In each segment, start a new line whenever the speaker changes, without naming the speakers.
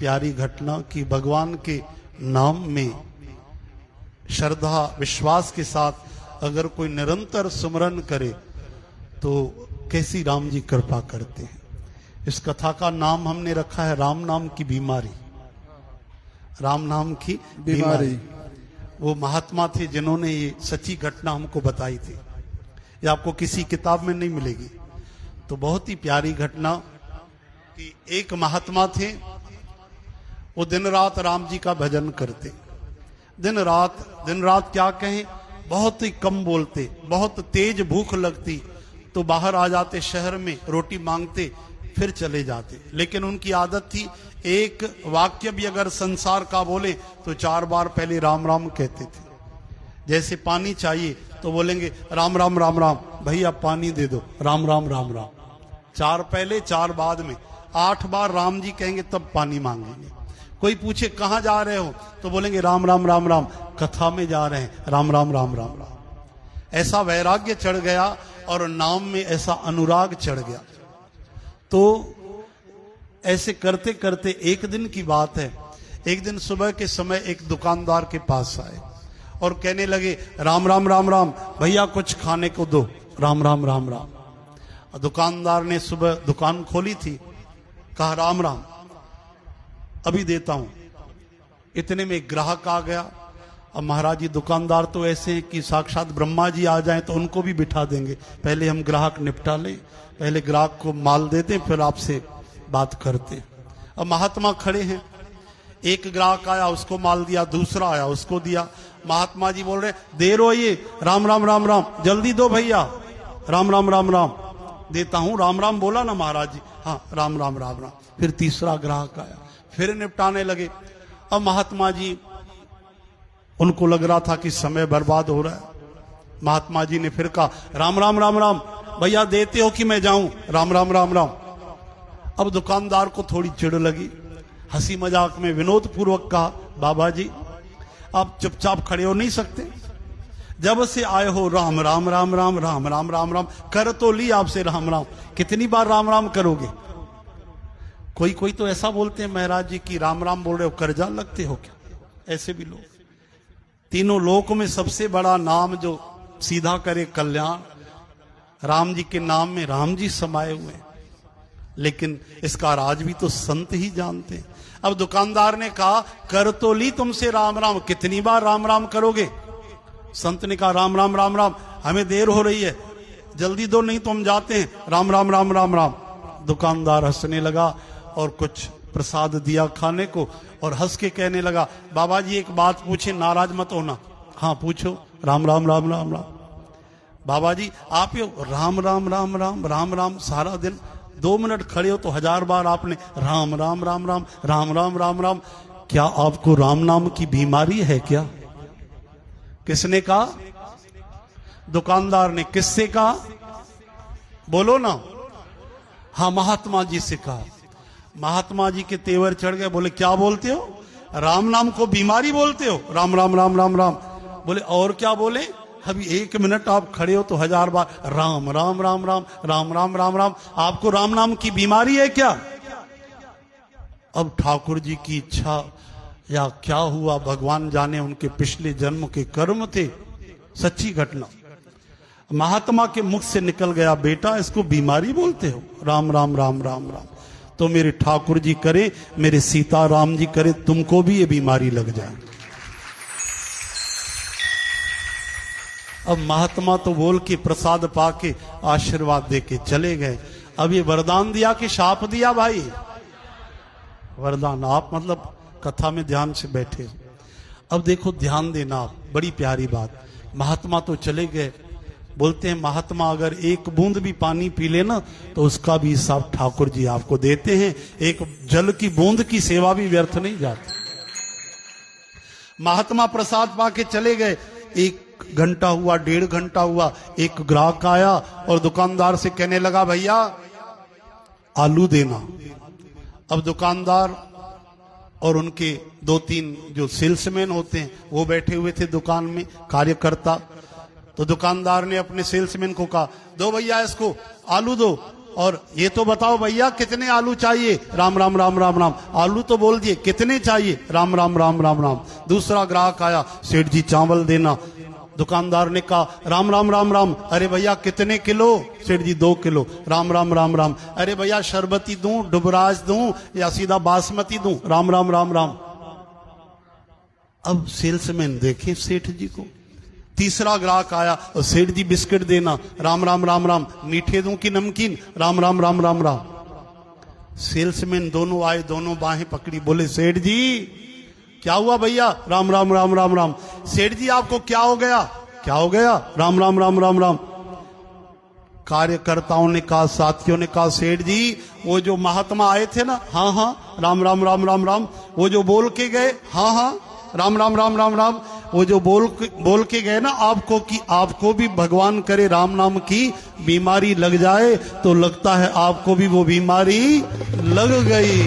प्यारी घटना कि भगवान के नाम में श्रद्धा विश्वास के साथ अगर कोई निरंतर सुमरन करे तो कैसी राम जी कृपा करते हैं। इस कथा का नाम हमने रखा है राम नाम की बीमारी। राम नाम की बीमारी। वो महात्मा थे जिन्होंने ये सच्ची घटना हमको बताई थी। ये आपको किसी किताब में नहीं मिलेगी। तो बहुत ही प्यारी घटना कि एक महात्मा थे, वो दिन रात राम जी का भजन करते। दिन रात क्या कहें, बहुत ही कम बोलते, बहुत तेज भूख लगती तो बाहर आ जाते, शहर में रोटी मांगते, फिर चले जाते। लेकिन उनकी आदत थी एक वाक्य भी अगर संसार का बोले तो 4 बार पहले राम राम कहते थे। जैसे पानी चाहिए तो बोलेंगे राम राम राम राम, भैया पानी दे दो, राम राम राम राम। 4 पहले 4 बाद में, 8 बार राम जी कहेंगे तब पानी मांगेंगे। कोई पूछे कहां जा रहे हो तो बोलेंगे राम राम राम राम, कथा में जा रहे हैं, राम राम राम राम राम। ऐसा वैराग्य चढ़ गया और नाम में ऐसा अनुराग चढ़ गया। तो ऐसे करते करते एक दिन की बात है, एक दिन सुबह के समय एक दुकानदार के पास आए और कहने लगे राम राम राम राम, भैया कुछ खाने को दो, राम राम राम राम। दुकानदार ने सुबह दुकान खोली थी, कहा राम राम अभी देता हूं। इतने में ग्राहक आ गया। अब महाराज जी दुकानदार तो ऐसे हैं कि साक्षात ब्रह्मा जी आ जाएं तो उनको भी बिठा देंगे, पहले हम ग्राहक निपटा लें, पहले ग्राहक को माल देते फिर आपसे बात करते। अब महात्मा खड़े हैं, एक ग्राहक आया उसको माल दिया, दूसरा आया उसको दिया। महात्मा जी बोल रहे देर हो ये, राम राम राम राम, जल्दी दो भैया, राम राम राम राम। देता हूं, राम राम बोला ना महाराज जी, हाँ राम राम राम राम। फिर तीसरा ग्राहक आया, फिर निपटाने लगे। अब महात्मा जी उनको लग रहा था कि समय बर्बाद हो रहा है। महात्मा जी ने फिर कहा राम राम राम राम, भैया देते हो कि मैं जाऊं, राम राम राम राम। अब दुकानदार को थोड़ी चिढ़ लगी, हंसी मजाक में विनोद पूर्वक कहा बाबा जी आप चुपचाप खड़े हो नहीं सकते, जब से आए हो राम राम राम राम राम राम राम राम कर तो ली आपसे राम राम, कितनी बार राम राम करोगे। कोई तो ऐसा बोलते हैं महाराज जी की राम राम बोल रहे हो कर्जा लगते हो क्या, ऐसे भी लोग। तीनों लोक में सबसे बड़ा नाम जो सीधा करे कल्याण, राम जी के नाम में राम जी समाये हुए हैं, लेकिन इसका राज भी तो संत ही जानते हैं। अब दुकानदार ने कहा कर तो ली तुमसे राम राम, कितनी बार राम राम करोगे। संत ने कहा राम राम राम राम, हमें देर हो रही है, जल्दी दो नहीं तो हम जाते हैं, राम राम राम राम राम। दुकानदार हंसने लगा और कुछ प्रसाद दिया खाने को और हंस के कहने लगा बाबा जी एक बात पूछे, नाराज मत होना। हाँ पूछो, राम राम राम राम राम। बाबा जी आप ये राम राम राम राम राम राम सारा दिन 2 मिनट खड़े हो तो 1000 बार आपने राम राम राम राम राम राम राम राम, क्या आपको राम नाम की बीमारी है क्या। किसने कहा, दुकानदार ने। किससे कहा, बोलो ना। हाँ महात्मा जी से कहा। महात्मा जी के तेवर चढ़ गए, बोले क्या बोलते हो, राम नाम को बीमारी बोलते हो, राम राम राम राम राम। बोले और क्या बोले, अभी 1 मिनट आप खड़े हो तो 1000 बार राम राम राम राम राम राम राम राम, आपको राम नाम की बीमारी है क्या। अब ठाकुर जी की इच्छा या क्या हुआ भगवान जाने, उनके पिछले जन्म के कर्म थे, सच्ची घटना। महात्मा के मुख से निकल गया बेटा इसको बीमारी बोलते हो, राम राम राम राम राम। तो मेरे ठाकुर जी करे, मेरे सीता राम जी करे, तुमको भी ये बीमारी लग जाए। अब महात्मा तो बोल के प्रसाद पाके आशीर्वाद दे के चले गए। अब ये वरदान दिया कि शाप दिया भाई, वरदान। आप मतलब कथा में ध्यान से बैठे। अब देखो ध्यान देना आप, बड़ी प्यारी बात। महात्मा तो चले गए, बोलते हैं महात्मा अगर एक बूंद भी पानी पी लेना तो उसका भी हिसाब ठाकुर जी आपको देते हैं, एक जल की बूंद की सेवा भी व्यर्थ नहीं जाती। महात्मा प्रसाद पाके चले गए। 1 घंटा हुआ, 1.5 घंटा हुआ, एक ग्राहक आया और दुकानदार से कहने लगा भैया आलू देना। अब दुकानदार और उनके 2-3 जो सेल्समैन होते हैं वो बैठे हुए थे दुकान में, कार्यकर्ता। तो दुकानदार ने अपने सेल्समैन को कहा दो भैया इसको आलू दो। और ये तो बताओ भैया कितने आलू चाहिए, राम राम राम राम राम, आलू तो बोल दिए, कितने चाहिए, राम राम राम राम राम। दूसरा ग्राहक आया, सेठ जी चावल देना। दुकानदार ने कहा राम राम राम राम, अरे भैया कितने किलो, सेठ जी 2 किलो, राम राम राम राम, अरे भैया शरबती दूं, डुबराज दूं या सीधा बासमती दूं, राम राम राम राम। अब सेल्समैन देखे सेठ जी को। तीसरा ग्राहक आया, सेठ जी बिस्किट देना, राम राम राम राम, मीठे दूं कि नमकीन, राम राम राम राम राम। सेल्समैन दोनों आए, दोनों बाहें पकड़ी, बोले सेठ जी क्या हुआ भैया, राम राम राम राम राम। सेठ जी आपको क्या हो गया, क्या हो गया, राम राम राम राम राम। कार्यकर्ताओं ने कहा, साथियों ने कहा, सेठ जी वो जो महात्मा आए थे ना, हाँ हाँ, राम राम राम राम राम, वो जो बोल के गए, हाँ हाँ, राम राम राम राम राम, वो जो बोल के गए ना आपको कि आपको भी भगवान करे राम नाम की बीमारी लग जाए, तो लगता है आपको भी वो बीमारी लग गई।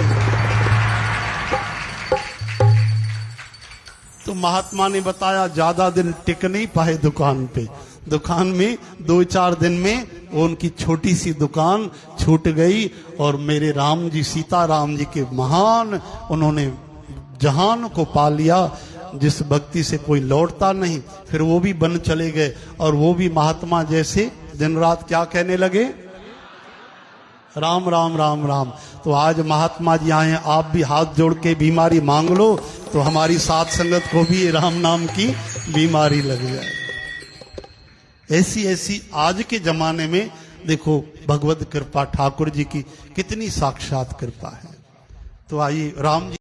तो महात्मा ने बताया ज्यादा दिन टिक नहीं पाए दुकान पे, दुकान में 2-4 दिन में उनकी छोटी सी दुकान छूट गई और मेरे राम जी, सीता राम जी के महान, उन्होंने जहान को पा लिया। जिस भक्ति से कोई लौटता नहीं, फिर वो भी बन चले गए और वो भी महात्मा जैसे दिन रात क्या कहने लगे, राम राम राम राम। तो आज महात्मा जी आए हैं, आप भी हाथ जोड़ के बीमारी मांग लो तो हमारी साथ संगत को भी राम नाम की बीमारी लग जाए। ऐसी ऐसी आज के जमाने में देखो भगवत कृपा, ठाकुर जी की कितनी साक्षात कृपा है। तो आइए राम जी